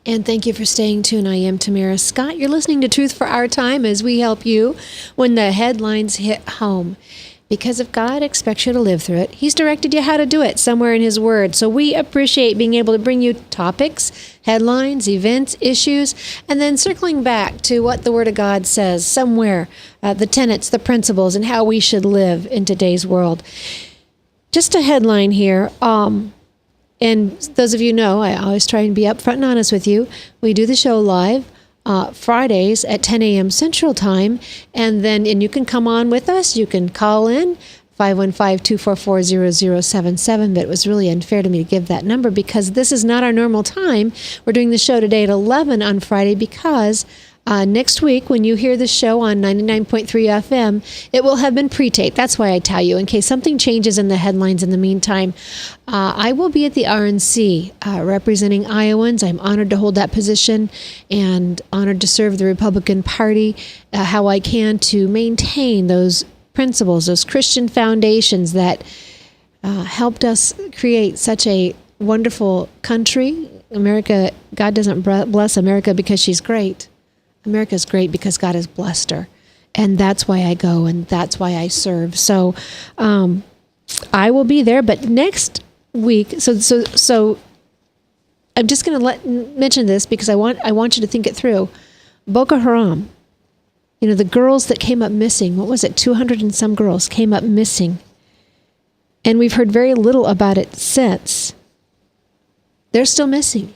And thank you for staying tuned. I am Tamara Scott. You're listening to Truth for Our Time as we help you when the headlines hit home. Because if God expects you to live through it, He's directed you how to do it somewhere in His Word. So we appreciate being able to bring you topics, headlines, events, issues, and then circling back to what the Word of God says somewhere, the tenets, the principles, and how we should live in today's world. Just a headline here. And those of you know, I always try and be upfront and honest with you. We do the show live Fridays at 10 a.m. Central Time, and you can come on with us. You can call in 515-244-0077, but it was really unfair to me to give that number because this is not our normal time. We're doing the show today at 11 on Friday because next week, when you hear the show on 99.3 FM, it will have been pre-taped. That's why I tell you, in case something changes in the headlines in the meantime. I will be at the RNC representing Iowans. I'm honored to hold that position and honored to serve the Republican Party how I can to maintain those principles, those Christian foundations that helped us create such a wonderful country. America, God doesn't bless America because she's great. America's great because God has blessed her. And that's why I go and that's why I serve. So I will be there. But next week, so I'm just going to mention this because I want you to think it through. Boko Haram, the girls that came up missing, what was it, 200 and some girls came up missing. And we've heard very little about it since. They're still missing.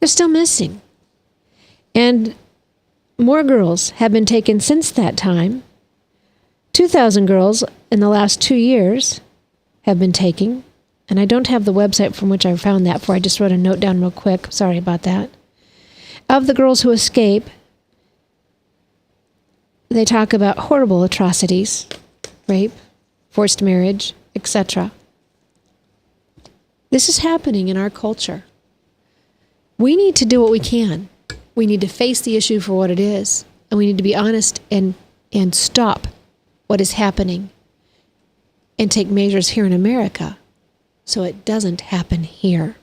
They're still missing. And more girls have been taken since that time. 2,000 girls in the last 2 years have been taken. And I don't have the website from which I found that for. I just wrote a note down real quick. Sorry about that. Of the girls who escape, they talk about horrible atrocities, rape, forced marriage, etc. This is happening in our culture. We need to do what we can. We need to face the issue for what it is, and we need to be honest and stop what is happening and take measures here in America so it doesn't happen here.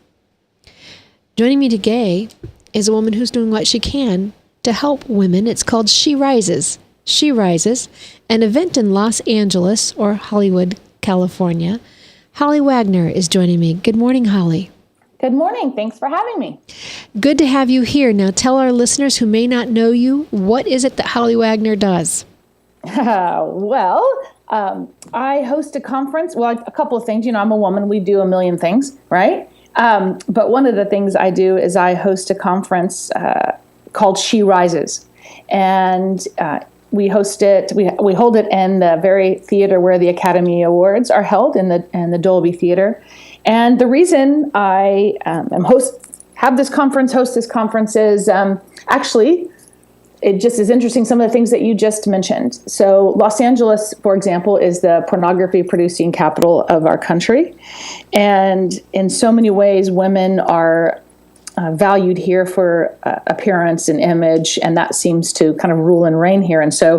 Joining me today is a woman who's doing what she can to help women. It's called She Rises. She Rises, an event in Los Angeles or Hollywood, California. Holly Wagner is joining me. Good morning, Holly. Good morning. Thanks for having me. Good to have you here. Now tell our listeners who may not know you, what is it that Holly Wagner does? I host a conference. Well, a couple of things. I'm a woman. We do a million things, right? But one of the things I do is I host a conference called She Rises. And we host it. We hold it in the very theater where the Academy Awards are held in the Dolby Theater. And the reason I host this conference is actually, it just is interesting, some of the things that you just mentioned. So Los Angeles, for example, is the pornography producing capital of our country. And in so many ways, women are valued here for appearance and image, and that seems to kind of rule and reign here. And so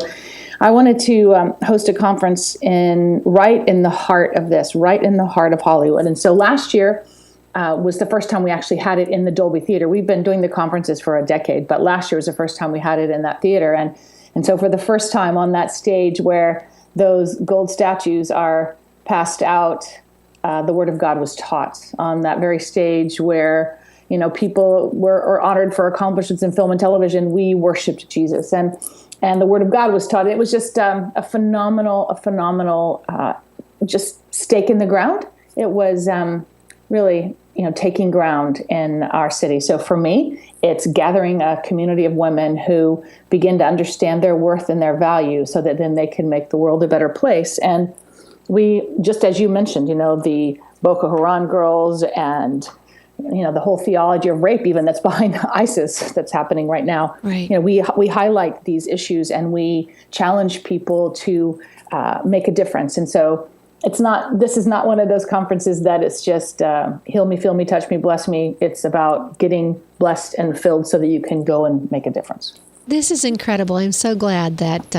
I wanted to host a conference right in the heart of this, right in the heart of Hollywood. And so last year was the first time we actually had it in the Dolby Theater. We've been doing the conferences for a decade, but last year was the first time we had it in that theater. And so for the first time on that stage where those gold statues are passed out, the Word of God was taught on that very stage where people were honored for accomplishments in film and television. We worshiped Jesus, and the Word of God was taught. It was just a phenomenal, just stake in the ground. It was really, taking ground in our city. So for me, it's gathering a community of women who begin to understand their worth and their value, so that then they can make the world a better place. And we, just as you mentioned, the Boko Haram girls and the whole theology of rape, even that's behind ISIS, that's happening right now. Right. We highlight these issues and we challenge people to make a difference. And so this is not one of those conferences that it's just heal me, feel me, touch me, bless me. It's about getting blessed and filled so that you can go and make a difference. This is incredible. I'm so glad that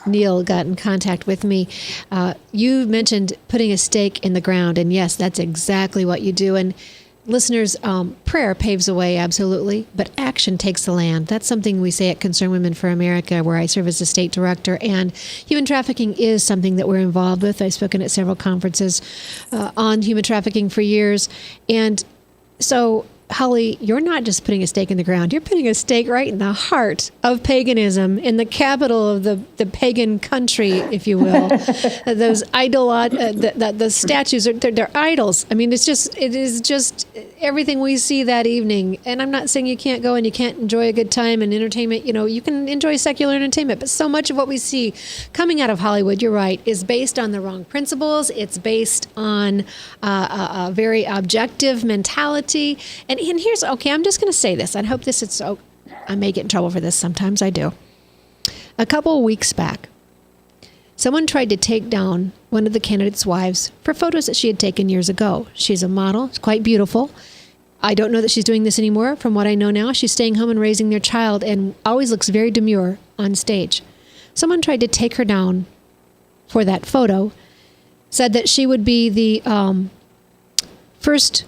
Neil got in contact with me. You mentioned putting a stake in the ground, and yes, that's exactly what you do. And listeners, prayer paves the way, absolutely, but action takes the land. That's something we say at Concerned Women for America, where I serve as the state director. And human trafficking is something that we're involved with. I've spoken at several conferences on human trafficking for years. And so, Holly, you're not just putting a stake in the ground. You're putting a stake right in the heart of paganism, in the capital of the pagan country, if you will. Those the statues, they're idols. I mean, it is just everything we see that evening. And I'm not saying you can't go and you can't enjoy a good time and entertainment. You know, you can enjoy secular entertainment, but so much of what we see coming out of Hollywood, you're right, is based on the wrong principles. It's based on a very objective mentality. And here's, okay, I'm just going to say this. I hope this is, I may get in trouble for this. Sometimes I do. A couple of weeks back, someone tried to take down one of the candidates' wives for photos that she had taken years ago. She's a model. She's quite beautiful. I don't know that she's doing this anymore. From what I know now, she's staying home and raising their child and always looks very demure on stage. Someone tried to take her down for that photo, said that she would be the First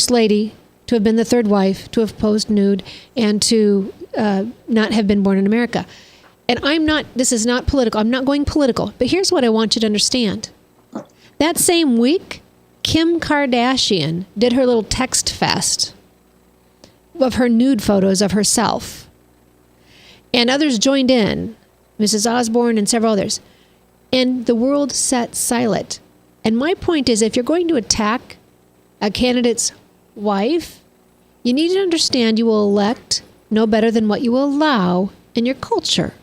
Lady, to have been the third wife, to have posed nude, and to not have been born in America. And this is not political. I'm not going political. But here's what I want you to understand. That same week, Kim Kardashian did her little text fest of her nude photos of herself. And others joined in, Mrs. Osborne and several others. And the world sat silent. And my point is, if you're going to attack a candidate's wife, you need to understand you will elect no better than what you will allow in your culture.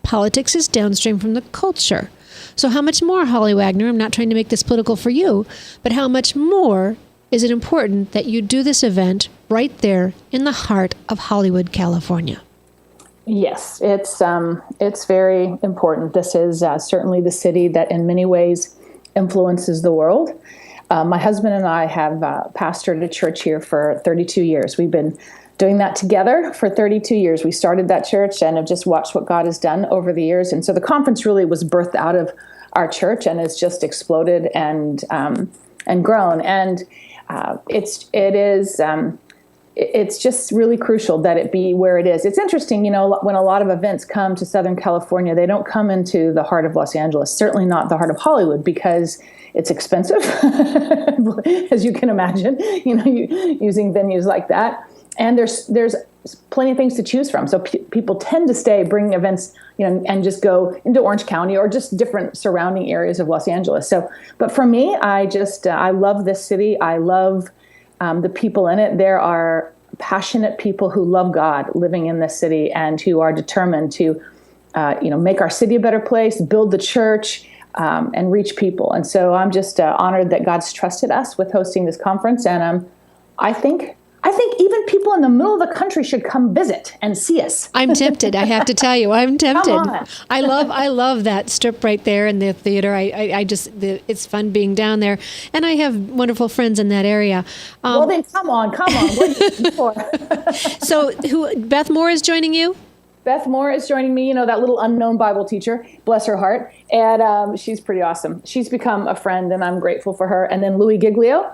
Politics is downstream from the culture. So how much more, Holly Wagner, I'm not trying to make this political for you, but how much more is it important that you do this event right there in the heart of Hollywood, California? Yes, it's very important. This is certainly the city that in many ways influences the world. My husband and I have pastored a church here for 32 years. We've been doing that together for 32 years. We started that church and have just watched what God has done over the years. And so the conference really was birthed out of our church and has just exploded and grown. And it's just really crucial that it be where it is. It's interesting, you know, when a lot of events come to Southern California, they don't come into the heart of Los Angeles, certainly not the heart of Hollywood, because it's expensive, as you can imagine, you know, using venues like that. And there's plenty of things to choose from. So people tend to bring events, you know, and just go into Orange County or just different surrounding areas of Los Angeles. So, but for me, I love this city. I love the people in it. There are passionate people who love God living in this city and who are determined to, make our city a better place, build the church, and reach people. And so I'm just honored that God's trusted us with hosting this conference. And I think even people in the middle of the country should come visit and see us. I'm tempted. I have to tell you, I'm tempted. Come on. I love that strip right there in the theater. It's fun being down there, and I have wonderful friends in that area. Well, then come on. What are you looking for? So, Beth Moore is joining you? Beth Moore is joining me, that little unknown Bible teacher, bless her heart. And she's pretty awesome. She's become a friend, and I'm grateful for her. And then Louis Giglio,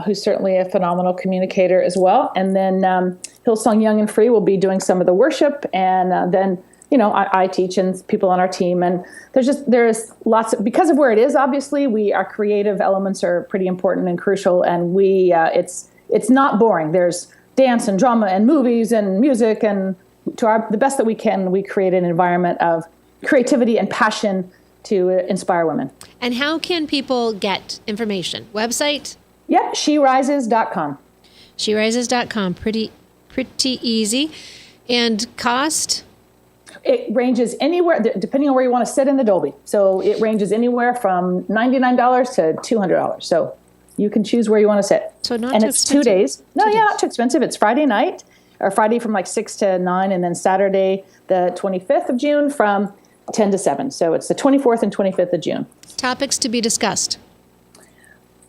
who's certainly a phenomenal communicator as well. And then Hillsong Young and Free will be doing some of the worship. And then, I teach and people on our team. And there's lots of, because of where it is, obviously, our creative elements are pretty important and crucial. And it's not boring. There's dance and drama and movies and music, and the best that we can, we create an environment of creativity and passion to inspire women. And how can people get information? Website? Yep, sherises.com. Sherises.com. Pretty easy. And cost? It ranges anywhere, depending on where you want to sit in the Dolby. So it ranges anywhere from $99 to $200. So you can choose where you want to sit. So not and too it's expensive. 2 days. Not too expensive. It's Friday night, or Friday from like 6 to 9, and then Saturday, the 25th of June from 10 to 7. So it's the 24th and 25th of June. Topics to be discussed.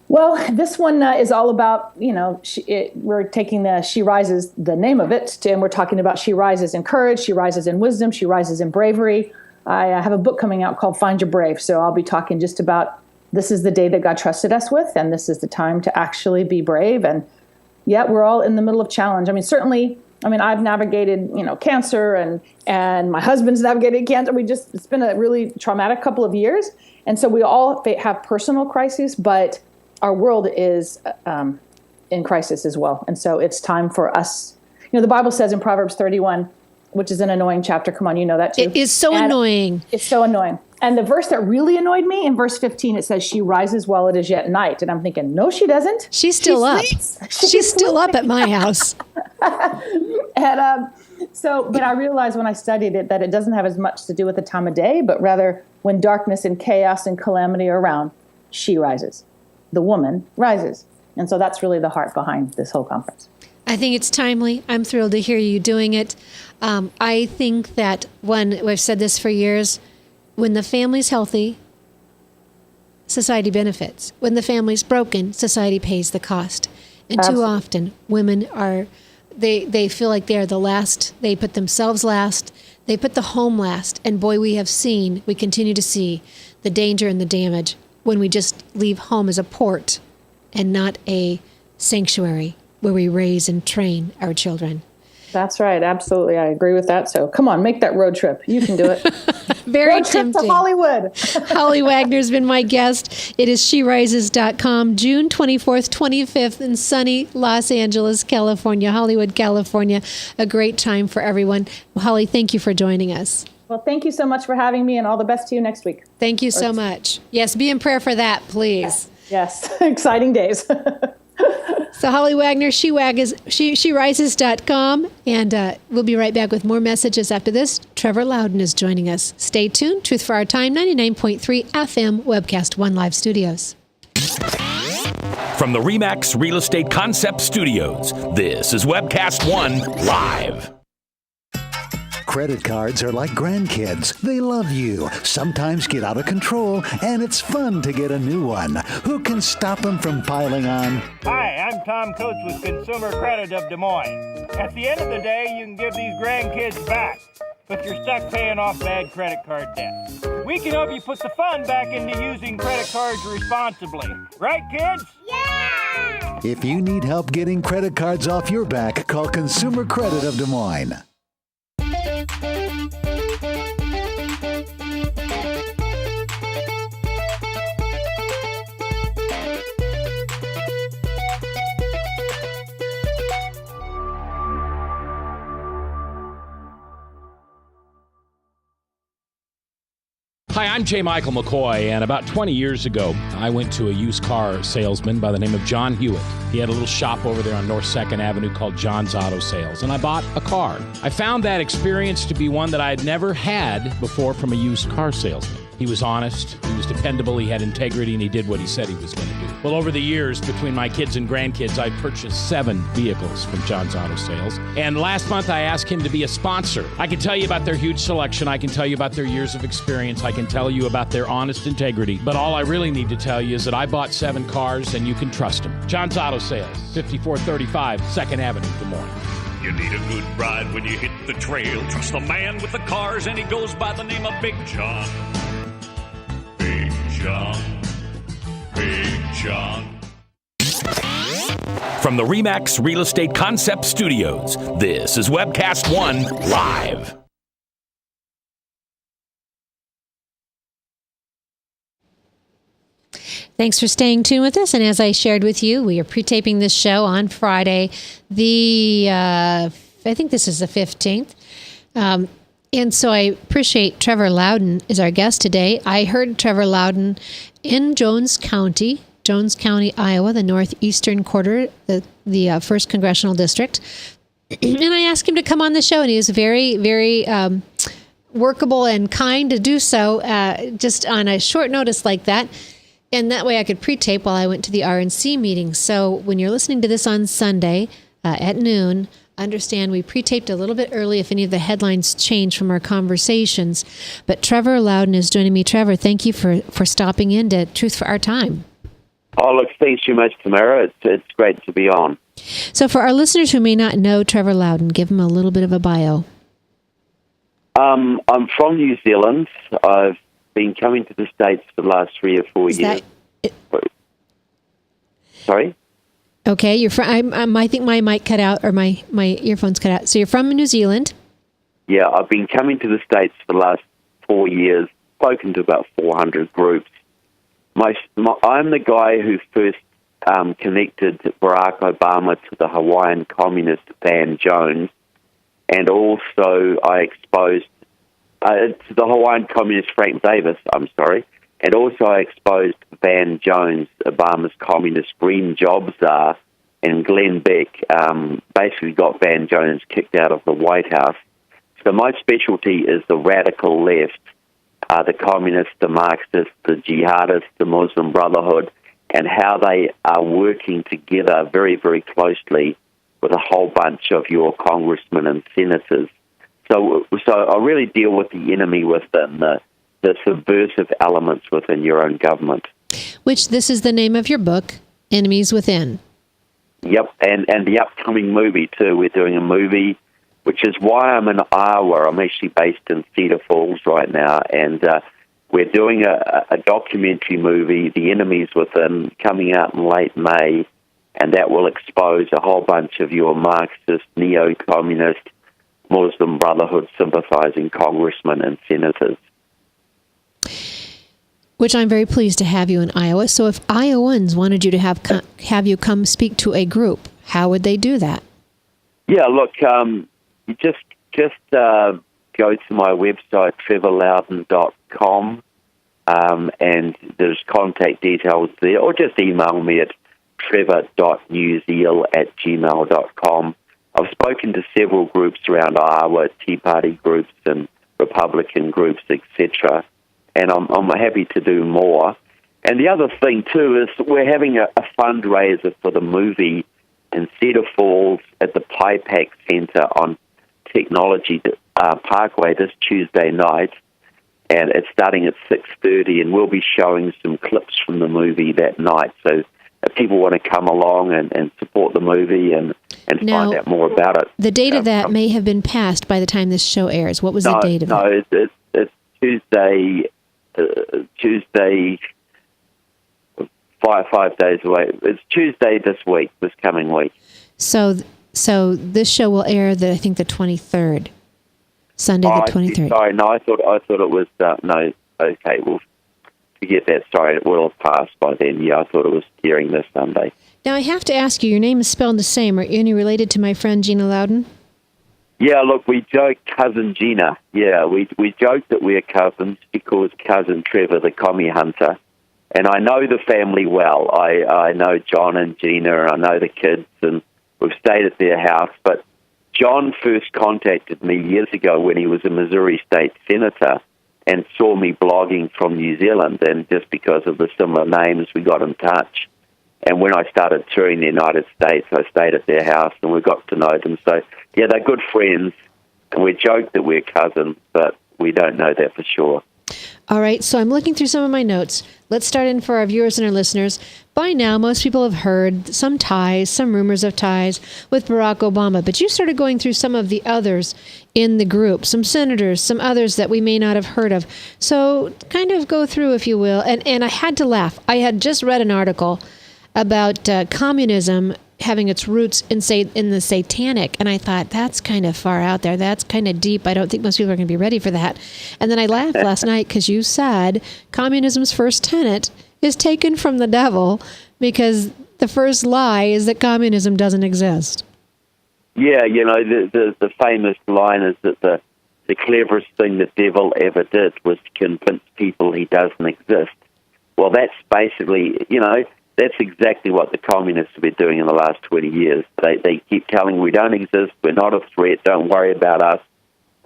Well, this one is all about, we're taking She Rises, the name of it, and we're talking about She Rises in courage, She Rises in wisdom, She Rises in bravery. I have a book coming out called Find Your Brave, so I'll be talking just about this is the day that God trusted us with, and this is the time to actually be brave. And yet we're all in the middle of challenge. I mean, certainly, I've navigated, cancer, and my husband's navigated cancer. It's been a really traumatic couple of years. And so we all have personal crises, but our world is in crisis as well. And so it's time for us. The Bible says in Proverbs 31, which is an annoying chapter. Come on, you know that too. It is so annoying. It's so annoying. And the verse that really annoyed me, in verse 15, it says, she rises while it is yet night. And I'm thinking, no, she doesn't. She's still up. She's still up at my house. And but I realized when I studied it that it doesn't have as much to do with the time of day, but rather when darkness and chaos and calamity are around, she rises. The woman rises. And so that's really the heart behind this whole conference. I think it's timely. I'm thrilled to hear you doing it. I think that we've said this for years, when the family's healthy, society benefits. When the family's broken, society pays the cost. And Absolutely. Too often, women they feel like they are the last. They put themselves last. They put the home last. And boy, we continue to see the danger and the damage when we just leave home as a port and not a sanctuary where we raise and train our children. That's right. Absolutely. I agree with that. So come on, make that road trip. You can do it. Very road tempting. Trip to Hollywood. Holly Wagner's been my guest. It is sherises.com, June 24th, 25th in sunny Los Angeles, California, Hollywood, California. A great time for everyone. Holly, thank you for joining us. Well, thank you so much for having me, and all the best to you next week. Thank you so much. Yes, be in prayer for that, please. Yes. Exciting days. So Holly Wagner, sherises.com, and we'll be right back with more messages after this. Trevor Loudon is joining us. Stay tuned. Truth for Our Time, 99.3 FM, Webcast One Live Studios. From the RE/MAX Real Estate Concept Studios, this is Webcast One Live. Credit cards are like grandkids. They love you, sometimes get out of control, and it's fun to get a new one. Who can stop them from piling on? Hi, I'm Tom Coates with Consumer Credit of Des Moines. At the end of the day, you can give these grandkids back, but you're stuck paying off bad credit card debt. We can help you put the fun back into using credit cards responsibly. Right, kids? Yeah! If you need help getting credit cards off your back, call Consumer Credit of Des Moines. Hi, I'm J. Michael McCoy, and about 20 years ago, I went to a used car salesman by the name of John Hewitt. He had a little shop over there on North 2nd Avenue called John's Auto Sales, and I bought a car. I found that experience to be one that I had never had before from a used car salesman. He was honest, he was dependable, he had integrity, and he did what he said he was going to do. Well, over the years, between my kids and grandkids, I've purchased 7 vehicles from John's Auto Sales. And last month, I asked him to be a sponsor. I can tell you about their huge selection. I can tell you about their years of experience. I can tell you about their honest integrity. But all I really need to tell you is that I bought 7 cars, and you can trust them. John's Auto Sales, 5435 2nd Avenue, Des Moines. You need a good ride when you hit the trail. Trust the man with the cars, and he goes by the name of Big John. Big John. Big John. From the RE/MAX Real Estate Concept Studios, this is Webcast One Live. Thanks for staying tuned with us. And as I shared with you, we are pre-taping this show on Friday, I think this is the 15th. And so I appreciate Trevor Loudon is our guest today. I heard Trevor Loudon in Jones County, Iowa, the northeastern quarter, the 1st Congressional District. And I asked him to come on the show, and he was very, very workable and kind to do so, just on a short notice like that. And that way I could pre-tape while I went to the RNC meeting. So when you're listening to this on Sunday at noon, understand we pre-taped a little bit early if any of the headlines change from our conversations. But Trevor Loudon is joining me. Trevor, thank you for stopping in to Truth for Our Time. Oh, look, thanks so much, Tamara. It's great to be on. So for our listeners who may not know Trevor Loudon, give them a little bit of a bio. I'm from New Zealand. I've been coming to the States for the last 3 or 4 years. Sorry? Okay, you're from. I think my mic cut out, or my earphones cut out. So you're from New Zealand. Yeah, I've been coming to the States for the last 4 years, spoken to about 400 groups. I'm the guy who first connected Barack Obama to the Hawaiian communist Van Jones, and also I exposed to the Hawaiian communist Frank Davis, and also I exposed Van Jones, Obama's communist green job czar, and Glenn Beck basically got Van Jones kicked out of the White House. So my specialty is the radical left, the communists, the Marxists, the jihadists, the Muslim Brotherhood, and how they are working together very, very closely with a whole bunch of your congressmen and senators. So I really deal with the enemy within, the subversive elements within your own government. Which this is the name of your book, Enemies Within. Yep, and the upcoming movie, too. We're doing a movie, which is why I'm in Iowa. I'm actually based in Cedar Falls right now, and we're doing a documentary movie, The Enemies Within, coming out in late May, and that will expose a whole bunch of your Marxist, neo-communist, Muslim Brotherhood sympathizing congressmen and senators. Which I'm very pleased to have you in Iowa. So if Iowans wanted you to have you come speak to a group, how would they do that? Yeah, look, you just go to my website, trevorloudon.com, and there's contact details there, or just email me at trevor.newzeal@gmail.com. I've spoken to several groups around Iowa, Tea Party groups and Republican groups, etc., and I'm happy to do more. And the other thing, too, is we're having a fundraiser for the movie in Cedar Falls at the PIPAC Center on Technology Parkway this Tuesday night, and it's starting at 6:30, and we'll be showing some clips from the movie that night. So if people want to come along and support the movie and now, find out more about it. The date of that may have been passed by the time this show airs. What was the date of it? No, it's Tuesday, 5 days away. It's Tuesday this coming week. So this show will air I think the 23rd, Sunday the 23rd. Sorry, no, I thought it was no. Okay, well, forget that. Sorry, it will have passed by then. Yeah, I thought it was airing this Sunday. Now I have to ask you. Your name is spelled the same. Are any related to my friend Gina Loudon? Yeah, look, we joke cousin Gina. Yeah, we joke that we're cousins because cousin Trevor, the commie hunter, and I know the family well. I know John and Gina, and I know the kids, and we've stayed at their house. But John first contacted me years ago when he was a Missouri state senator and saw me blogging from New Zealand, and just because of the similar names, we got in touch. And when I started touring the United States, I stayed at their house, and we got to know them. So, yeah, they're good friends, and we joke that we're cousins, but we don't know that for sure. All right, so I'm looking through some of my notes. Let's start in for our viewers and our listeners. By now, most people have heard some ties, some rumors of ties with Barack Obama, but you started going through some of the others in the group, some senators, some others that we may not have heard of. So kind of go through, if you will. And I had to laugh. I had just read an article about communism having its roots in the satanic, and I thought, that's kind of far out there. That's kind of deep. I don't think most people are going to be ready for that. And then I laughed last night because you said communism's first tenet is taken from the devil because the first lie is that communism doesn't exist. Yeah, you know, the famous line is that the cleverest thing the devil ever did was to convince people he doesn't exist. Well, that's basically, you know, that's exactly what the communists have been doing in the last 20 years. They keep telling we don't exist, we're not a threat, don't worry about us.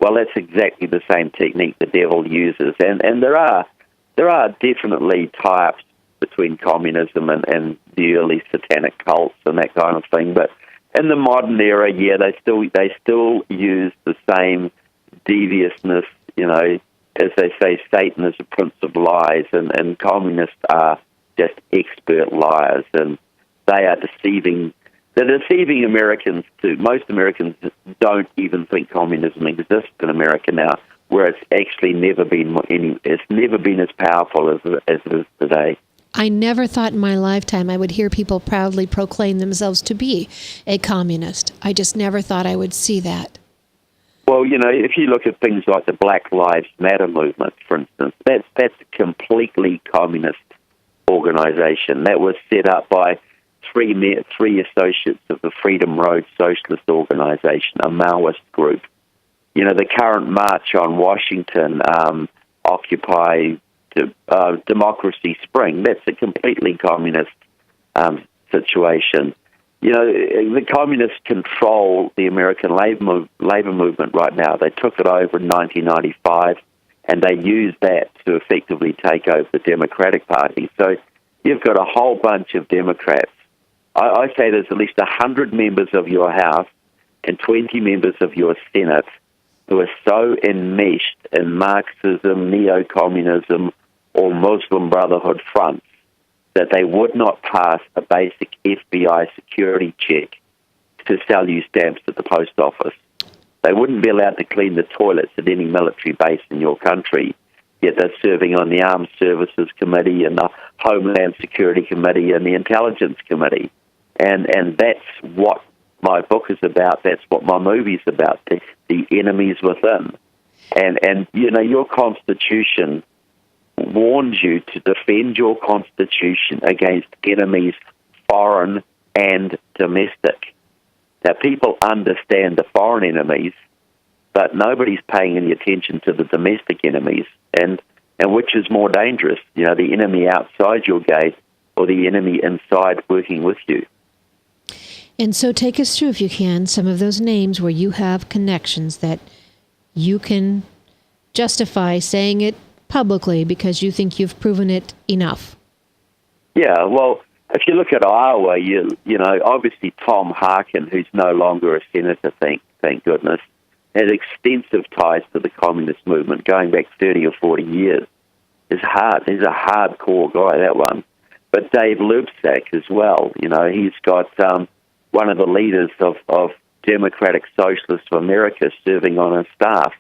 Well, that's exactly the same technique the devil uses. And there are definitely tie-ups between communism and the early satanic cults and that kind of thing. But in the modern era, yeah, they still use the same deviousness, you know, as they say, Satan is a prince of lies, and communists are just expert liars, and they are deceiving. They're deceiving Americans too. Most Americans don't even think communism exists in America now, where it's actually never been as powerful as it is today. I never thought in my lifetime I would hear people proudly proclaim themselves to be a communist. I just never thought I would see that. Well, if you look at things like the Black Lives Matter movement, for instance, that's a completely communist organization. That was set up by three associates of the Freedom Road Socialist Organization, a Maoist group. The current march on Washington, Occupy Democracy Spring, that's a completely communist situation. The communists control the American labor movement right now. They took it over in 1995, and they used that to effectively take over the Democratic Party. So you've got a whole bunch of Democrats. I say there's at least 100 members of your House and 20 members of your Senate who are so enmeshed in Marxism, neo-communism, or Muslim Brotherhood fronts that they would not pass a basic FBI security check to sell you stamps at the post office. They wouldn't be allowed to clean the toilets at any military base in your country, yet they're serving on the Armed Services Committee and the Homeland Security Committee and the Intelligence Committee. And that's what my book is about. That's what my movie's about, the enemies within. And your Constitution warns you to defend your Constitution against enemies, foreign and domestic. Now, people understand the foreign enemies, but nobody's paying any attention to the domestic enemies, and which is more dangerous, the enemy outside your gate or the enemy inside working with you. And so take us through, if you can, some of those names where you have connections that you can justify saying it publicly because you think you've proven it enough. Yeah, well, if you look at Iowa, obviously Tom Harkin, who's no longer a senator, thank goodness, has extensive ties to the communist movement going back 30 or 40 years. He's a hardcore guy, that one. But Dave Lubsack as well, he's got one of the leaders of Democratic Socialists of America serving on his staff,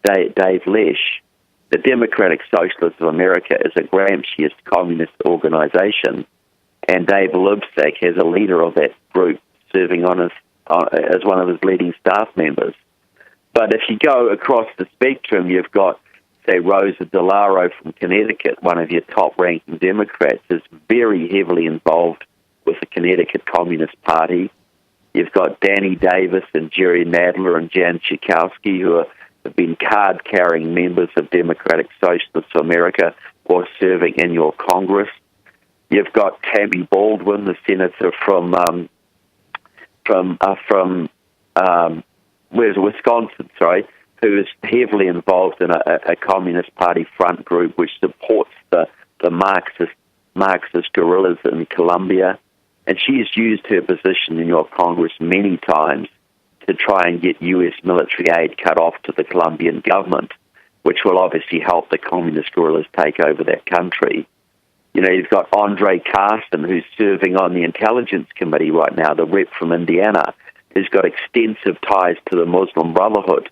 Dave Lesh. The Democratic Socialists of America is a Gramsciist communist organization, and Dave Lubsack has a leader of that group serving on as one of his leading staff members. But if you go across the spectrum, you've got, say, Rosa DeLauro from Connecticut, one of your top-ranking Democrats, is very heavily involved with the Connecticut Communist Party. You've got Danny Davis and Jerry Nadler and Jan Schakowsky, who have been card-carrying members of Democratic Socialists of America or serving in your Congress. You've got Tammy Baldwin, the senator from Wisconsin, who is heavily involved in a Communist Party front group which supports the Marxist guerrillas in Colombia. And she's used her position in your Congress many times to try and get U.S. military aid cut off to the Colombian government, which will obviously help the communist guerrillas take over that country. You've got Andre Carson, who's serving on the Intelligence Committee right now, the rep from Indiana, who's got extensive ties to the Muslim Brotherhood.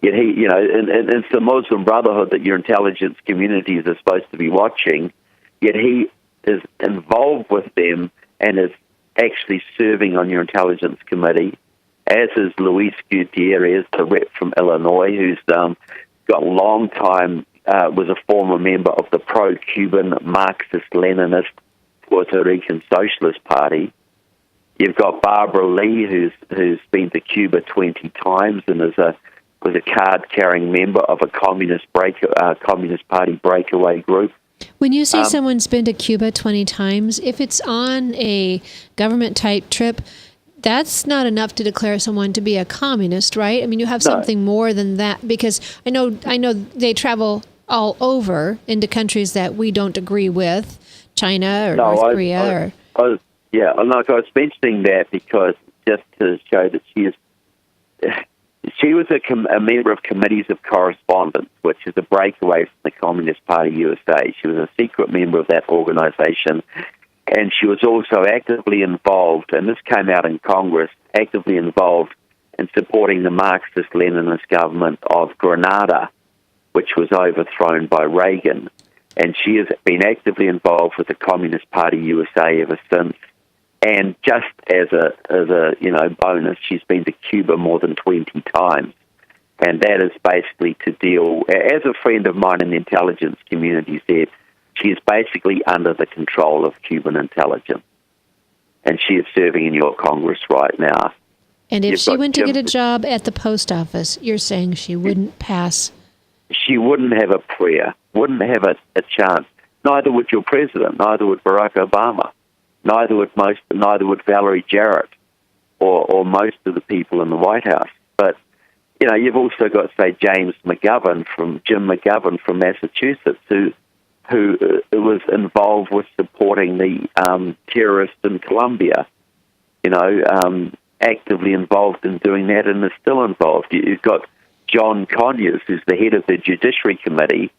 Yet he, and it's the Muslim Brotherhood that your intelligence communities are supposed to be watching, yet he is involved with them and is actually serving on your Intelligence Committee, as is Luis Gutierrez, the rep from Illinois, who's got a long time, was a former member of the pro-Cuban Marxist-Leninist Puerto Rican Socialist Party. You've got Barbara Lee, who's been to Cuba 20 times and was a card-carrying member of a Communist Party breakaway group. When you say someone's been to Cuba 20 times, if it's on a government-type trip, that's not enough to declare someone to be a communist, right? I mean, you have something more than that, because I know they travel all over into countries that we don't agree with, China or North Korea. I was mentioning that because just to show that she was a member of Committees of Correspondence, which is a breakaway from the Communist Party USA. She was a secret member of that organization, and she was also actively involved, and this came out in Congress, actively involved in supporting the Marxist-Leninist government of Grenada, which was overthrown by Reagan. And she has been actively involved with the Communist Party USA ever since. And just as a bonus, she's been to Cuba more than 20 times. And that is basically to deal, as a friend of mine in the intelligence community said, she is basically under the control of Cuban intelligence. And she is serving in your Congress right now. And if she went to get a job at the post office, you're saying she wouldn't pass? She wouldn't have a prayer, wouldn't have a chance. Neither would your president, neither would Barack Obama, neither would Valerie Jarrett or most of the people in the White House. But, you've also got, say, Jim McGovern from Massachusetts, who was involved with supporting the terrorists in Colombia, actively involved in doing that and is still involved. You've got John Conyers, who's the head of the Judiciary Committee,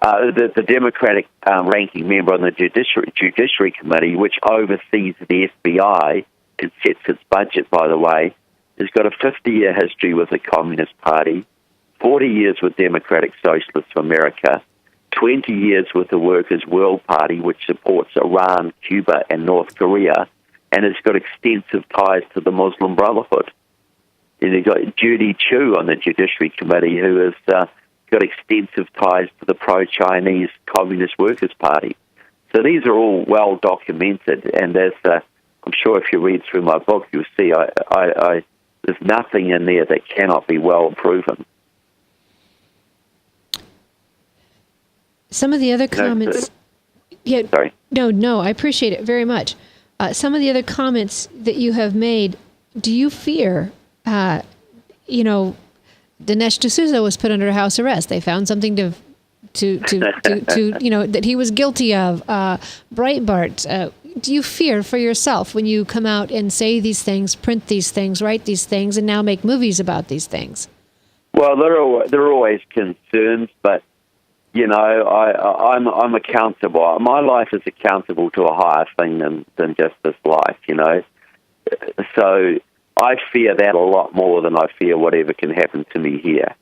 the Democratic ranking member on the Judiciary Committee, which oversees the FBI and sets its budget, by the way, has got a 50-year history with the Communist Party, 40 years with Democratic Socialists of America, 20 years with the Workers' World Party, which supports Iran, Cuba, and North Korea, and has got extensive ties to the Muslim Brotherhood. And you've got Judy Chu on the Judiciary Committee, who has got extensive ties to the pro-Chinese Communist Workers' Party. So these are all well documented, and as I'm sure if you read through my book, you'll see there's nothing in there that cannot be well proven. Some of the other comments... Sorry. No, I appreciate it very much. Some of the other comments that you have made, do you fear... Dinesh D'Souza was put under house arrest. They found something to that he was guilty of. Breitbart. Do you fear for yourself when you come out and say these things, print these things, write these things, and now make movies about these things? Well, there are always concerns, but I'm accountable. My life is accountable to a higher thing than just this life. So I fear that a lot more than I fear whatever can happen to me here.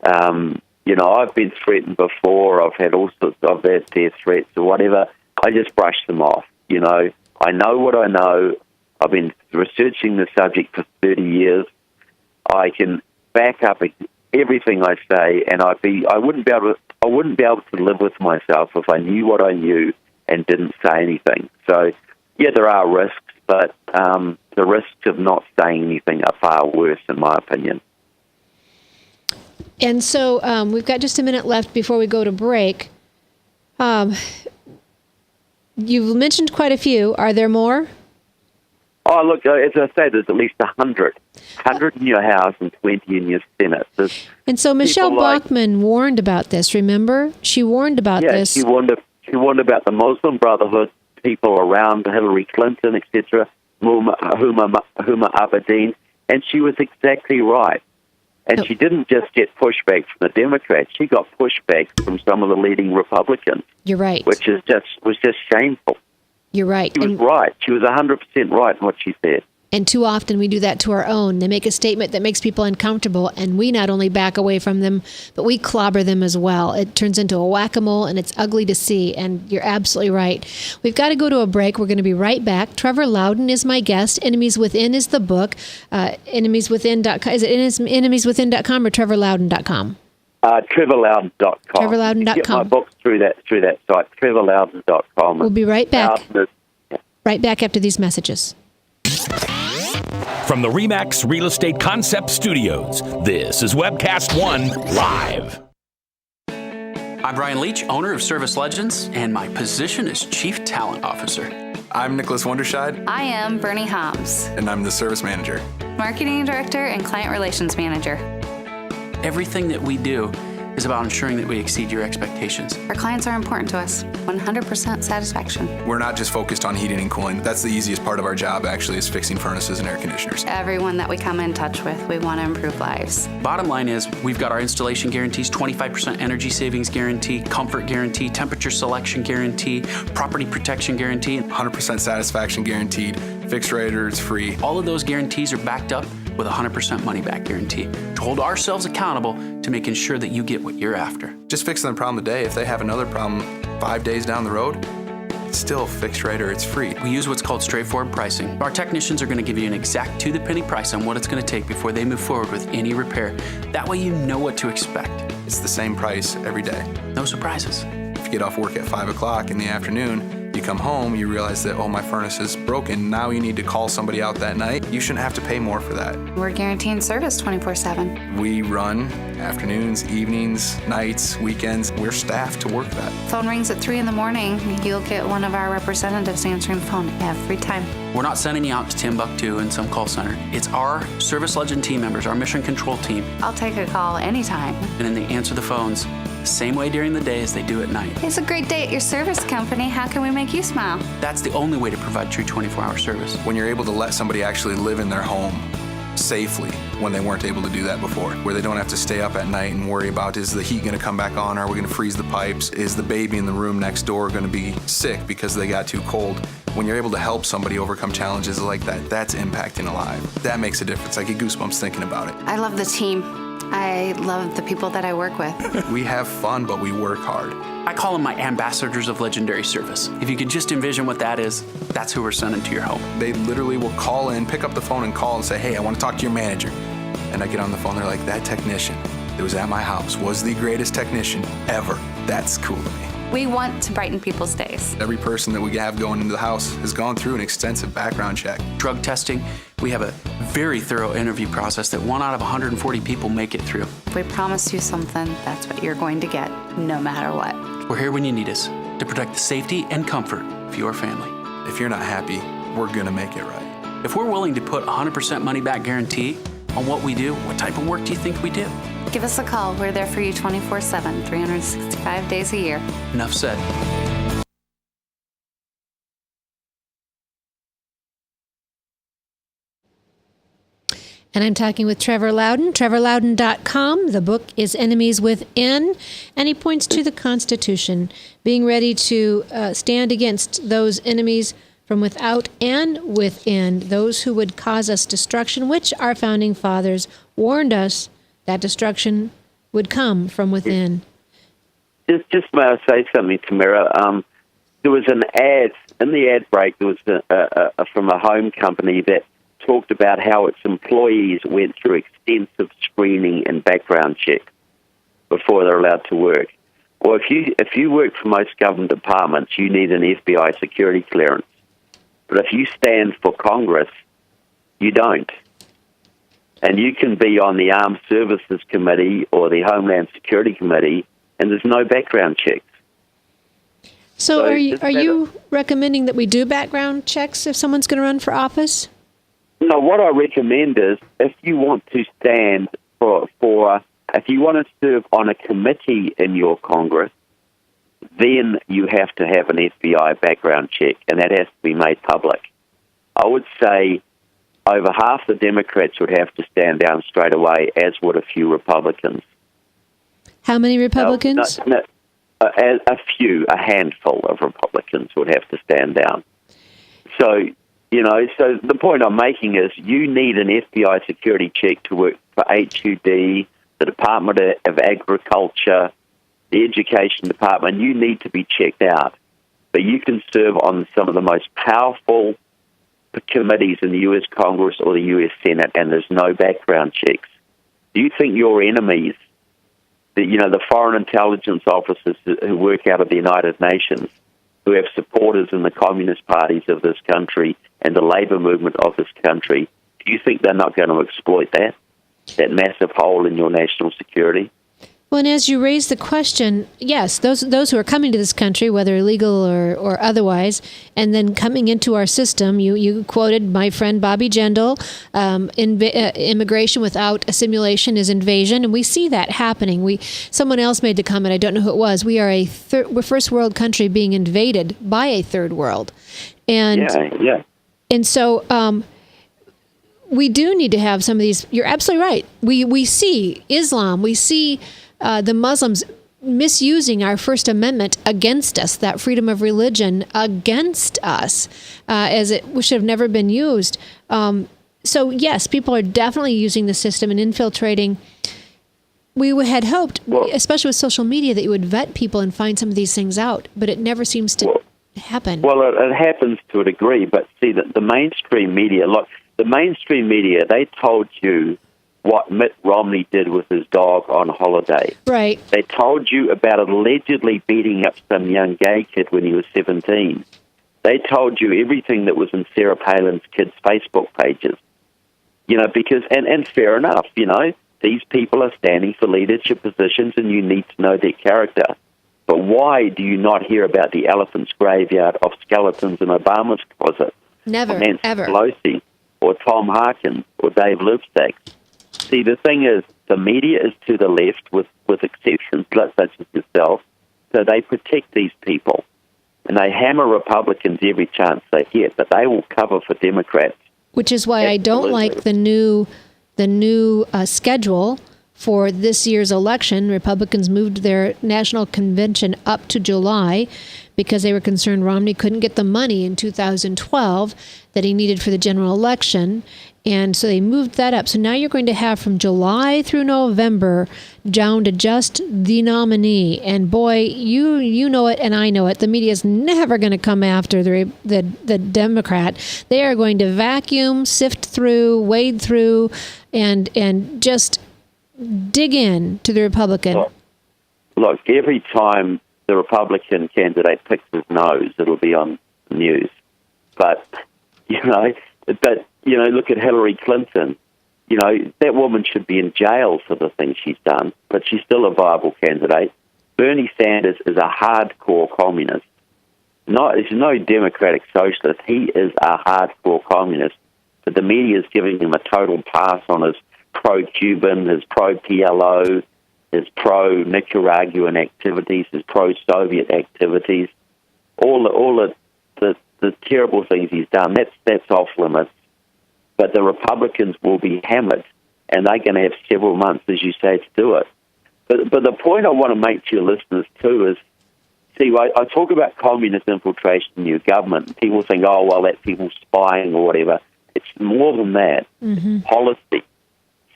I've been threatened before. I've had all sorts of death threats or whatever. I just brush them off. I know what I know. I've been researching the subject for 30 years. I can back up everything I say, and I wouldn't be able to live with myself if I knew what I knew and didn't say anything. So, yeah, there are risks, but the risks of not saying anything are far worse, in my opinion. And so we've got just a minute left before we go to break. You've mentioned quite a few. Are there more? Oh, look, as I say, there's at least 100. 100 in your House and 20 in your Senate. And so Michelle Bachmann warned about this, remember? She warned about this. Yeah, she warned about the Muslim Brotherhood, people around Hillary Clinton, etc., Huma Abedin, and she was exactly right. And she didn't just get pushback from the Democrats; she got pushback from some of the leading Republicans. You're right. Which was just shameful. You're right. She was right. She was 100% right in what she said. And too often we do that to our own. They make a statement that makes people uncomfortable, and we not only back away from them, but we clobber them as well. It turns into a whack-a-mole, and it's ugly to see, and you're absolutely right. We've got to go to a break. We're going to be right back. Trevor Loudon is my guest. Enemies Within is the book. Enemieswithin.com. Is it enemieswithin.com or trevorloudon.com? TrevorLoudon.com. TrevorLoudon.com. You can get my books through that site, TrevorLoudon.com. We'll be right back. Right back after these messages. From the RE/MAX Real Estate Concept Studios, this is Webcast One Live. I'm Brian Leach, owner of Service Legends, and my position is Chief Talent Officer. I'm Nicholas Wonderscheid. I am Bernie Hobbs. And I'm the Service Manager. Marketing Director and Client Relations Manager. Everything that we do is about ensuring that we exceed your expectations. Our clients are important to us. 100% satisfaction. We're not just focused on heating and cooling. That's the easiest part of our job, actually, is fixing furnaces and air conditioners. Everyone that we come in touch with, we want to improve lives. Bottom line is, we've got our installation guarantees, 25% energy savings guarantee, comfort guarantee, temperature selection guarantee, property protection guarantee. 100% satisfaction guaranteed, fixed rate or it's free. All of those guarantees are backed up with a 100% money-back guarantee to hold ourselves accountable to making sure that you get what you're after. Just fix their problem today. If they have another problem, 5 days down the road, it's still fixed rate or it's free. We use what's called straightforward pricing. Our technicians are going to give you an exact to-the-penny price on what it's going to take before they move forward with any repair. That way you know what to expect. It's the same price every day. No surprises. If you get off work at 5 o'clock in the afternoon, you come home, you realize that, oh, my furnace is broken. Now you need to call somebody out that night. You shouldn't have to pay more for that. We're guaranteeing service 24/7. We run afternoons, evenings, nights, weekends. We're staffed to work that. Phone rings at 3 in the morning. You'll get one of our representatives answering the phone every time. We're not sending you out to Timbuktu in some call center. It's our Service Legend team members, our mission control team. I'll take a call anytime. And then they answer the phones the same way during the day as they do at night. It's a great day at your service company. How can we make you smile? That's the only way to provide true 24-hour service. When you're able to let somebody actually live in their home safely when they weren't able to do that before, where they don't have to stay up at night and worry about, is the heat going to come back on? Are we going to freeze the pipes? Is the baby in the room next door going to be sick because they got too cold? When you're able to help somebody overcome challenges like that, that's impacting a life. That makes a difference. I get goosebumps thinking about it. I love the team. I love the people that I work with. We have fun, but we work hard. I call them my ambassadors of legendary service. If you could just envision what that is, that's who we're sending to your home. They literally will call in, pick up the phone and call and say, hey, I want to talk to your manager. And I get on the phone, they're like, that technician that was at my house was the greatest technician ever. That's cool to me. We want to brighten people's days. Every person that we have going into the house has gone through an extensive background check. Drug testing, we have a very thorough interview process that 1 out of 140 people make it through. If we promise you something, that's what you're going to get, no matter what. We're here when you need us to protect the safety and comfort of your family. If you're not happy, we're gonna make it right. If we're willing to put 100% money back guarantee on what we do, what type of work do you think we do? Give us a call. We're there for you 24/7, 365 days a year. Enough said. And I'm talking with Trevor Loudon, trevorloudon.com. The book is Enemies Within, and he points to the Constitution, being ready to stand against those enemies from without and within, those who would cause us destruction, which our founding fathers warned us that destruction would come from within. Just may I say something, Tamara? There was an ad, in the ad break, there was from a home company that talked about how its employees went through extensive screening and background check before they're allowed to work. Well, if you work for most government departments, you need an FBI security clearance. But if you stand for Congress, you don't. And you can be on the Armed Services Committee or the Homeland Security Committee, and there's no background checks. So are you recommending that we do background checks if someone's going to run for office? No, what I recommend is if you want to stand for if you want to serve on a committee in your Congress, then you have to have an FBI background check, and that has to be made public. I would say over half the Democrats would have to stand down straight away, as would a few Republicans. How many Republicans? A handful of Republicans would have to stand down. So, so the point I'm making is you need an FBI security check to work for HUD, the Department of Agriculture, the Education Department. You need to be checked out. But you can serve on some of the most powerful committees in the U.S. Congress or the U.S. Senate, and there's no background checks. Do you think your enemies, the foreign intelligence officers who work out of the United Nations, who have supporters in the communist parties of this country and the labor movement of this country, do you think they're not going to exploit that massive hole in your national security? Well, and as you raise the question, yes, those who are coming to this country, whether illegal or otherwise, and then coming into our system, you quoted my friend Bobby Jindal, immigration without assimilation is invasion, and we see that happening. Someone else made the comment, I don't know who it was, we're first world country being invaded by a third world. And, yeah. And so we do need to have some of these, you're absolutely right. We see Islam, we see the Muslims misusing our First Amendment against us, that freedom of religion against us, as it should have never been used. So yes, people are definitely using the system and infiltrating we had hoped, especially with social media, that you would vet people and find some of these things out, but it never seems to happen. Well, it happens to a degree, but see, the mainstream media, they told you what Mitt Romney did with his dog on holiday. Right. They told you about allegedly beating up some young gay kid when he was 17. They told you everything that was in Sarah Palin's kids' Facebook pages. Because, and fair enough, these people are standing for leadership positions and you need to know their character. But why do you not hear about the elephant's graveyard of skeletons in Obama's closet? Never, or Nancy ever. Pelosi, or Tom Harkin, or Dave Lipstack. See, the thing is, the media is to the left with exceptions such as yourself, so they protect these people. And they hammer Republicans every chance they get, but they will cover for Democrats. Which is why I don't like the new schedule for this year's election. Republicans moved their national convention up to July because they were concerned Romney couldn't get the money in 2012 that he needed for the general election. And so they moved that up. So now you're going to have from July through November down to just the nominee. And boy, you know it and I know it. The media is never going to come after the Democrat. They are going to vacuum, sift through, wade through, and just dig in to the Republican. Look, every time the Republican candidate picks his nose, it'll be on the news. But, look at Hillary Clinton. That woman should be in jail for the things she's done, but she's still a viable candidate. Bernie Sanders is a hardcore communist. He's no democratic socialist. He is a hardcore communist. But the media is giving him a total pass on his pro-Cuban, his pro-PLO, his pro-Nicaraguan activities, his pro-Soviet activities, all the terrible things he's done. That's off limits. But the Republicans will be hammered, and they're going to have several months, as you say, to do it. But the point I want to make to your listeners, too, is, see, I talk about communist infiltration in your government, and people think, oh, well, that's people spying or whatever. It's more than that. Mm-hmm. Policy.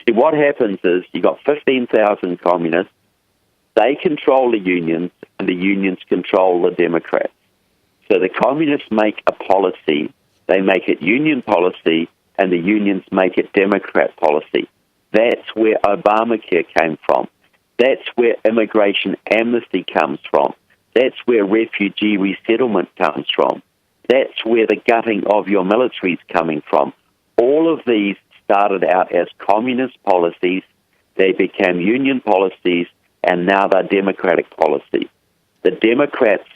See, what happens is you got 15,000 communists. They control the unions, and the unions control the Democrats. So the communists make a policy. They make it union policy, and the unions make it Democrat policy. That's where Obamacare came from. That's where immigration amnesty comes from. That's where refugee resettlement comes from. That's where the gutting of your military is coming from. All of these started out as communist policies. They became union policies, and now they're Democratic policies. The Democrats,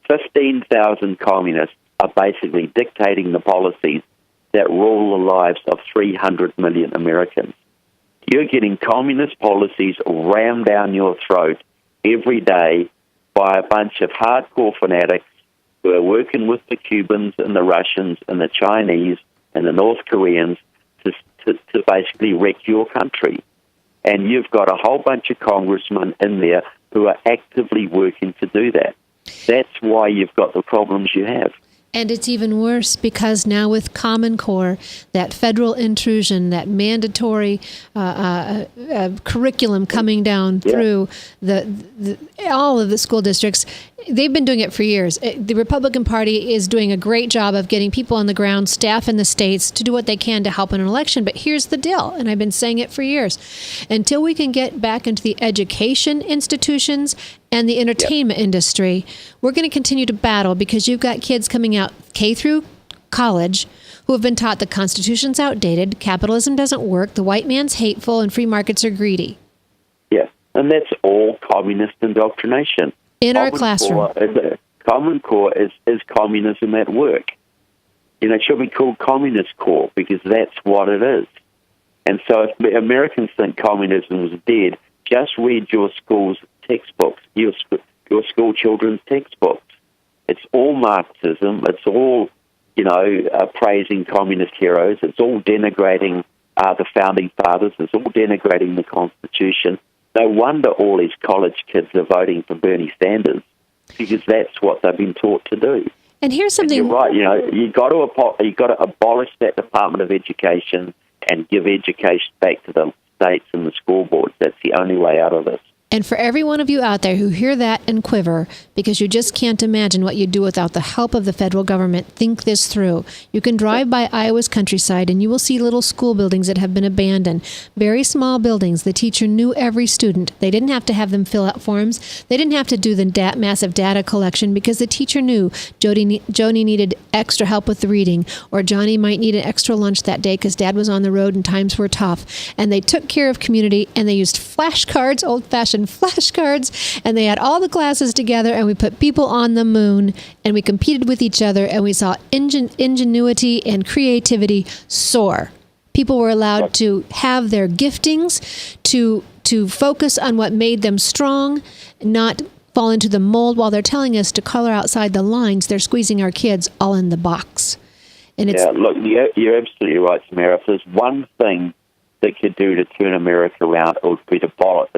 15,000 communists, are basically dictating the policies that rule the lives of 300 million Americans. You're getting communist policies rammed down your throat every day by a bunch of hardcore fanatics who are working with the Cubans and the Russians and the Chinese and the North Koreans to basically wreck your country. And you've got a whole bunch of congressmen in there who are actively working to do that. That's why you've got the problems you have. And it's even worse because now with Common Core, that federal intrusion, that mandatory curriculum coming down through all of the school districts, they've been doing it for years. The Republican Party is doing a great job of getting people on the ground, staff in the states, to do what they can to help in an election. But here's the deal, and I've been saying it for years. Until we can get back into the education institutions and the entertainment industry, we're going to continue to battle because you've got kids coming out K through college who have been taught the Constitution's outdated, capitalism doesn't work, the white man's hateful, and free markets are greedy. Yeah, and that's all communist indoctrination. In our classroom. Common Core is communism at work. It should be called Communist Core because that's what it is. And so if Americans think communism is dead, just read your school's textbooks, your school children's textbooks. It's all Marxism. It's all, praising communist heroes. It's all denigrating the founding fathers. It's all denigrating the Constitution. No wonder all these college kids are voting for Bernie Sanders because that's what they've been taught to do. And here's something. And you're right. You got to abolish that Department of Education and give education back to the states and the scoreboards. That's the only way out of this. And for every one of you out there who hear that and quiver because you just can't imagine what you'd do without the help of the federal government, think this through. You can drive by Iowa's countryside and you will see little school buildings that have been abandoned. Very small buildings. The teacher knew every student. They didn't have to have them fill out forms. They didn't have to do the massive data collection because the teacher knew Joni needed extra help with the reading, or Johnny might need an extra lunch that day because Dad was on the road and times were tough. And they took care of community, and they used flashcards, old-fashioned flashcards, and they had all the classes together, and we put people on the moon, and we competed with each other, and we saw ingenuity and creativity soar. People were allowed to have their giftings, to focus on what made them strong, not fall into the mold. While they're telling us to color outside the lines, they're squeezing our kids all in the box. And it's, yeah, look, you're absolutely right, Tamara. If there's one thing they could do to turn America around, it would be to abolish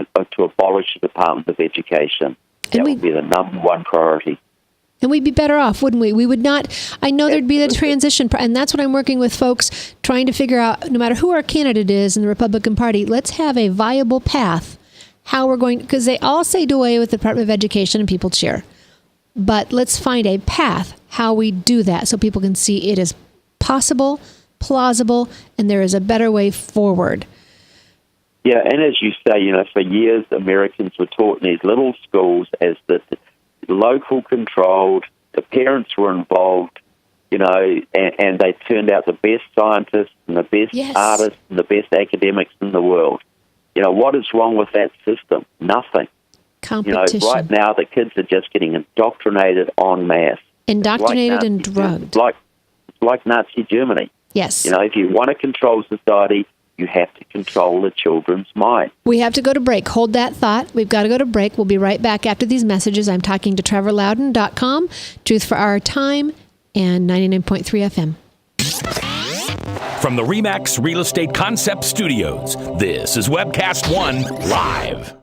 the Department of Education. That would be the number one priority. And we'd be better off, wouldn't we? We would not, I know there'd be the transition, and that's what I'm working with folks, trying to figure out, no matter who our candidate is in the Republican Party, let's have a viable path, how we're going, because they all say do away with the Department of Education and people cheer. But let's find a path, how we do that, so people can see it is possible, plausible, and there is a better way forward. Yeah, and as you say, for years Americans were taught in these little schools as the local controlled, the parents were involved, and they turned out the best scientists and the best artists and the best academics in the world. What is wrong with that system? Nothing. Competition. Right now the kids are just getting indoctrinated en masse. Indoctrinated and drugged. It's like Nazi Germany. Yes. If you want to control society, you have to control the children's mind. We have to go to break. Hold that thought. We've got to go to break. We'll be right back after these messages. I'm talking to TrevorLoudon.com, Truth for Our Time, and 99.3 FM. From the RE/MAX Real Estate Concept Studios, this is Webcast One Live.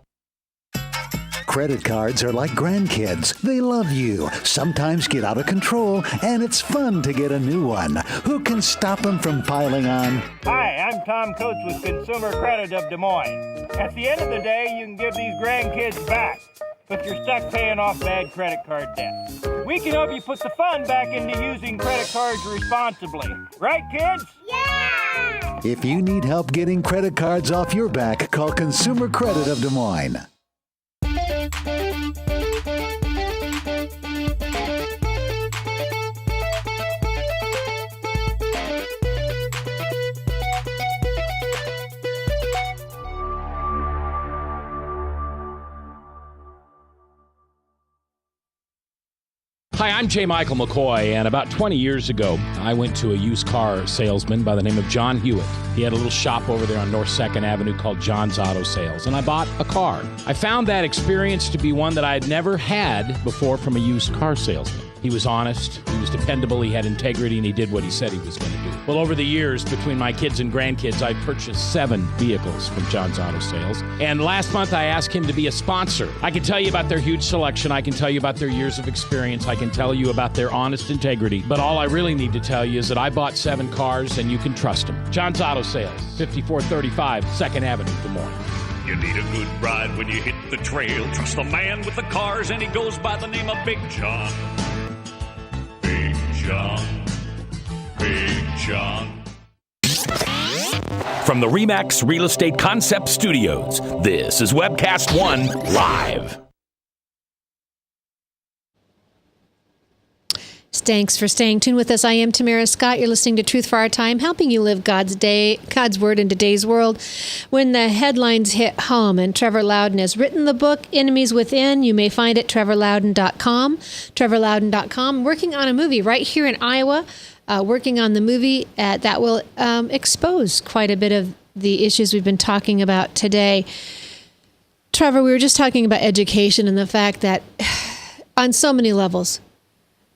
Credit cards are like grandkids. They love you, sometimes get out of control, and it's fun to get a new one. Who can stop them from piling on? Hi, I'm Tom Coates with Consumer Credit of Des Moines. At the end of the day, you can give these grandkids back, but you're stuck paying off bad credit card debt. We can help you put the fun back into using credit cards responsibly. Right, kids? Yeah! If you need help getting credit cards off your back, call Consumer Credit of Des Moines. Hi, I'm J. Michael McCoy, and about 20 years ago, I went to a used car salesman by the name of John Hewitt. He had a little shop over there on North 2nd Avenue called John's Auto Sales, and I bought a car. I found that experience to be one that I had never had before from a used car salesman. He was honest, he was dependable, he had integrity, and he did what he said he was going to do. Well, over the years, between my kids and grandkids, I purchased 7 vehicles from John's Auto Sales. And last month, I asked him to be a sponsor. I can tell you about their huge selection. I can tell you about their years of experience. I can tell you about their honest integrity. But all I really need to tell you is that I bought 7 cars, and you can trust them. John's Auto Sales, 5435 2nd Avenue, Des Moines. You need a good ride when you hit the trail. Trust the man with the cars, and he goes by the name of Big John. Big John. Big John. From the RE/MAX Real Estate Concept Studios, this is Webcast One Live. Thanks for staying tuned with us. I am Tamara Scott. You're listening to Truth for Our Time, helping you live God's Word in today's world. When the headlines hit home, and Trevor Loudon has written the book, Enemies Within. You may find it at TrevorLoudon.com. TrevorLoudon.com. Working on a movie right here in Iowa. Working on the movie that will expose quite a bit of the issues we've been talking about today. Trevor, we were just talking about education and the fact that on so many levels,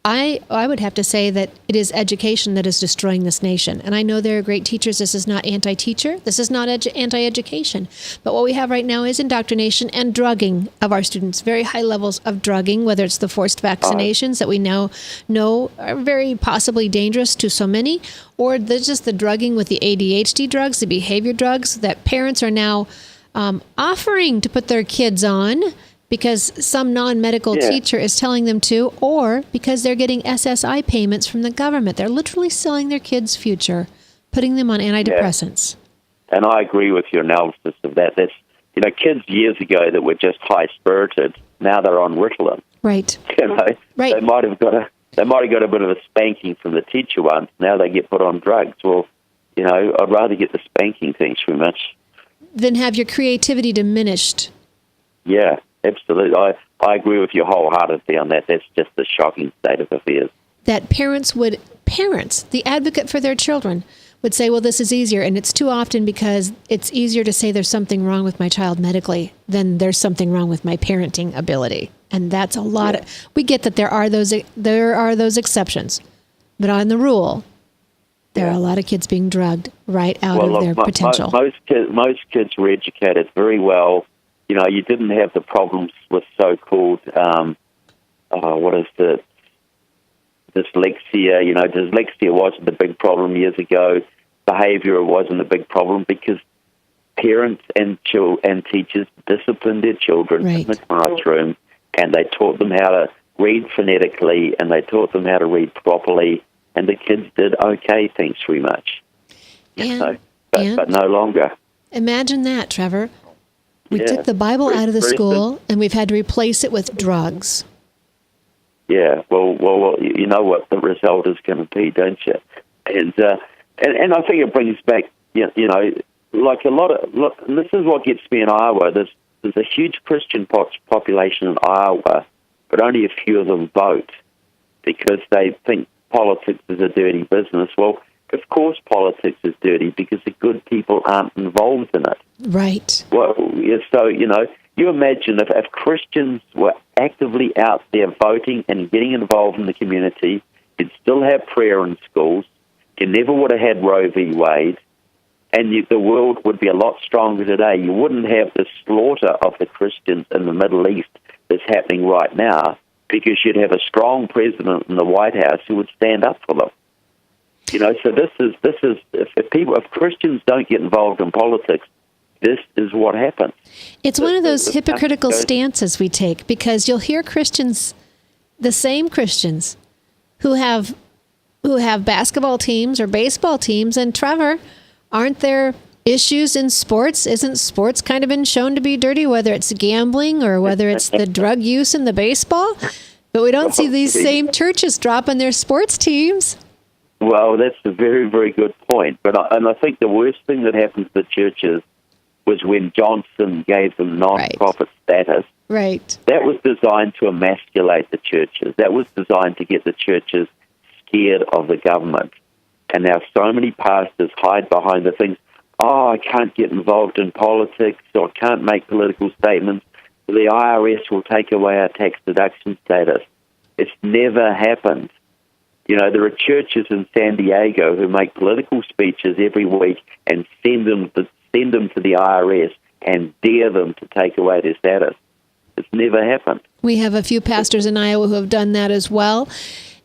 I would have to say that it is education that is destroying this nation. And I know there are great teachers. This is not anti-teacher. This is not anti-education. But what we have right now is indoctrination and drugging of our students, very high levels of drugging, whether it's the forced vaccinations that we now know are very possibly dangerous to so many, or just the drugging with the ADHD drugs, the behavior drugs that parents are now offering to put their kids on because some non-medical teacher is telling them to, or because they're getting SSI payments from the government. They're literally selling their kids' future, putting them on antidepressants. And I agree with your analysis of that. That's, kids years ago that were just high-spirited, now they're on Ritalin. Right. Right. They might have got a bit of a spanking from the teacher once. Now they get put on drugs. Well, I'd rather get the spanking, thanks very much. Than have your creativity diminished. Yeah, absolutely. I agree with you wholeheartedly on that. That's just a shocking state of affairs. That parents, the advocate for their children, would say, well, this is easier. And it's too often because it's easier to say there's something wrong with my child medically than there's something wrong with my parenting ability. And that's a lot we get that there are those exceptions. But on the rule, there are a lot of kids being drugged right out of their potential. Most kids were educated very well. You didn't have the problems with so-called, dyslexia. Dyslexia wasn't the big problem years ago. Behavior wasn't a big problem because parents and teachers disciplined their children in the classroom, and they taught them how to read phonetically, and they taught them how to read properly, and the kids did okay, thanks very much. But no longer. Imagine that, Trevor. We took the Bible out of the school, and we've had to replace it with drugs. Yeah, well, you know what the result is going to be, don't you? And I think it brings back, like and this is what gets me in Iowa. There's a huge Christian population in Iowa, but only a few of them vote because they think politics is a dirty business. Well, of course politics is dirty because the good people aren't involved in it. Right. Well, so, you imagine if Christians were actively out there voting and getting involved in the community, you'd still have prayer in schools, you never would have had Roe v. Wade, and the world would be a lot stronger today. You wouldn't have the slaughter of the Christians in the Middle East that's happening right now because you'd have a strong president in the White House who would stand up for them. So this is if Christians don't get involved in politics, this is what happens. It's one of those hypocritical stances we take because you'll hear Christians, the same Christians, who have basketball teams or baseball teams, and Trevor, aren't there issues in sports? Isn't sports kind of been shown to be dirty, whether it's gambling or whether it's the drug use in the baseball? But we don't see these same churches dropping their sports teams. Well, that's a very, very good point. And I think the worst thing that happened to the churches was when Johnson gave them non-profit status. Right. That was designed to emasculate the churches. That was designed to get the churches scared of the government. And now so many pastors hide behind the things, I can't get involved in politics or can't make political statements. The IRS will take away our tax deduction status. It's never happened. There are churches in San Diego who make political speeches every week and send them to the IRS and dare them to take away their status. It's never happened. We have a few pastors in Iowa who have done that as well.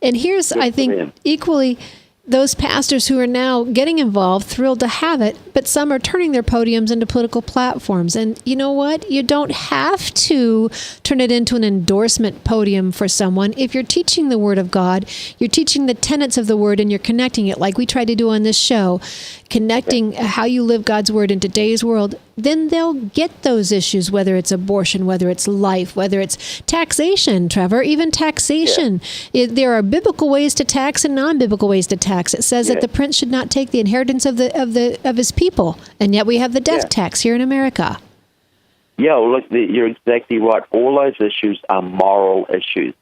And here's, I think, equally those pastors who are now getting involved, thrilled to have it, but some are turning their podiums into political platforms. And you know what? You don't have to turn it into an endorsement podium for someone. If you're teaching the Word of God, you're teaching the tenets of the Word, and you're connecting it like we try to do on this show, connecting how you live God's Word in today's world, then they'll get those issues, whether it's abortion, whether it's life, whether it's taxation, Trevor, even taxation. There are biblical ways to tax and non-biblical ways to tax. It says that the prince should not take the inheritance of his people, and yet we have the death tax here in America. Yeah, well, look, you're exactly right. All those issues are moral issues.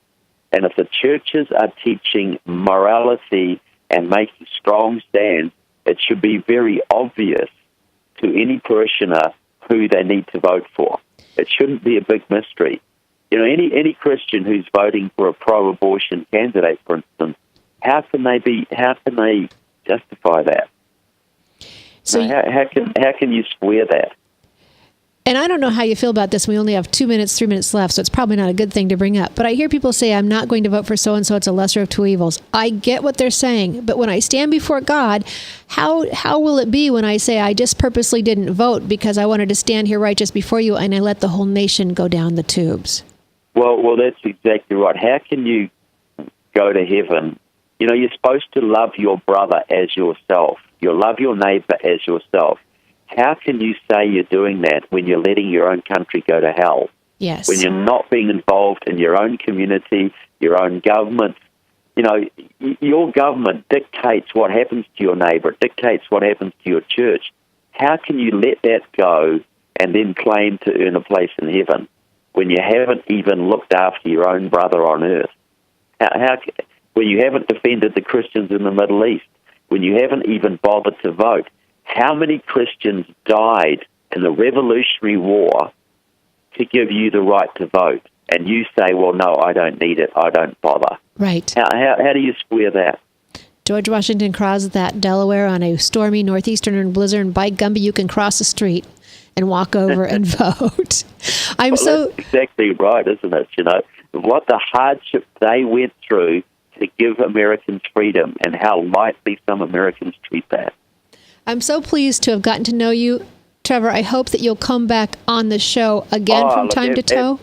And if the churches are teaching morality and making strong stands, it should be very obvious to any parishioner who they need to vote for. It shouldn't be a big mystery. any Christian who's voting for a pro-abortion candidate, for instance, how can they justify that? So how can you square that? And I don't know how you feel about this. We only have 2 minutes, 3 minutes left, so it's probably not a good thing to bring up. But I hear people say, I'm not going to vote for so-and-so. It's a lesser of two evils. I get what they're saying. But when I stand before God, how will it be when I say I just purposely didn't vote because I wanted to stand here righteous before you and I let the whole nation go down the tubes? Well, that's exactly right. How can you go to heaven? You're supposed to love your brother as yourself. You love your neighbor as yourself. How can you say you're doing that when you're letting your own country go to hell? Yes. When you're not being involved in your own community, your own government. Your government dictates what happens to your neighbor, dictates what happens to your church. How can you let that go and then claim to earn a place in heaven when you haven't even looked after your own brother on earth? When you haven't defended the Christians in the Middle East, when you haven't even bothered to vote? How many Christians died in the Revolutionary War to give you the right to vote? And you say, well, no, I don't need it. I don't bother. Right. How do you square that? George Washington crossed that Delaware on a stormy northeastern blizzard, and by Gumby, you can cross the street and walk over and vote. That's exactly right, isn't it? What the hardship they went through to give Americans freedom and how lightly some Americans treat that. I'm so pleased to have gotten to know you, Trevor. I hope that you'll come back on the show again from time to time.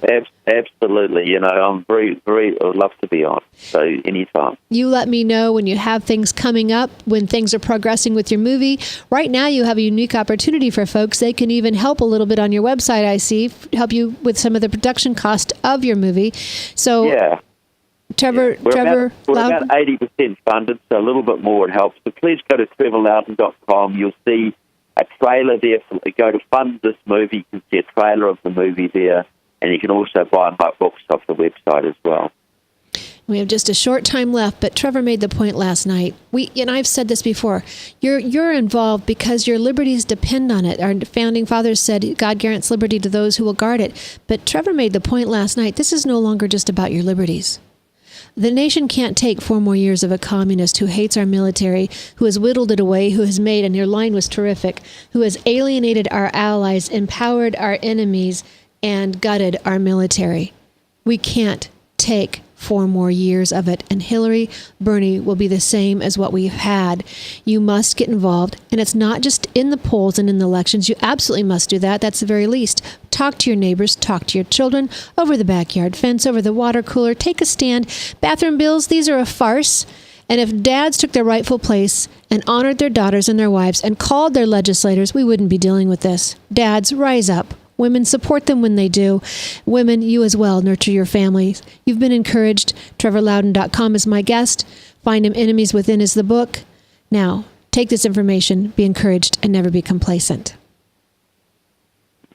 Absolutely. I'm very, I would love to be on. So anytime. You let me know when you have things coming up, when things are progressing with your movie. Right now, you have a unique opportunity for folks. They can even help a little bit on your website, I see, help you with some of the production cost of your movie. So, yeah. Trevor We're Loudon? about 80% funded, so a little bit more would help. So please go to trevorloudon.com. You'll see a trailer there. Go to Fund This Movie. You can see a trailer of the movie there, and you can also buy my books off the website as well. We have just a short time left, but Trevor made the point last night. And I've said this before. You're involved because your liberties depend on it. Our founding fathers said God grants liberty to those who will guard it. But Trevor made the point last night. This is no longer just about your liberties. The nation can't take 4 more years of a communist who hates our military, who has whittled it away, who has made, and your line was terrific, who has alienated our allies, empowered our enemies, and gutted our military. We can't take 4 more years of it, and Hillary, Bernie will be the same as what we've had. You must get involved, and it's not just in the polls and in the elections. You absolutely must do that. That's the very least. Talk to your neighbors, talk to your children, over the backyard fence, over the water cooler. Take a stand. Bathroom bills, these are a farce. And if dads took their rightful place and honored their daughters and their wives and called their legislators, we wouldn't be dealing with this. Dads, rise up. Women, support them when they do. Women, you as well, nurture your families. You've been encouraged. TrevorLoudon.com is my guest. Find Him, Enemies Within is the book. Now, take this information, be encouraged, and never be complacent.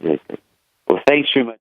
Well, thanks very much.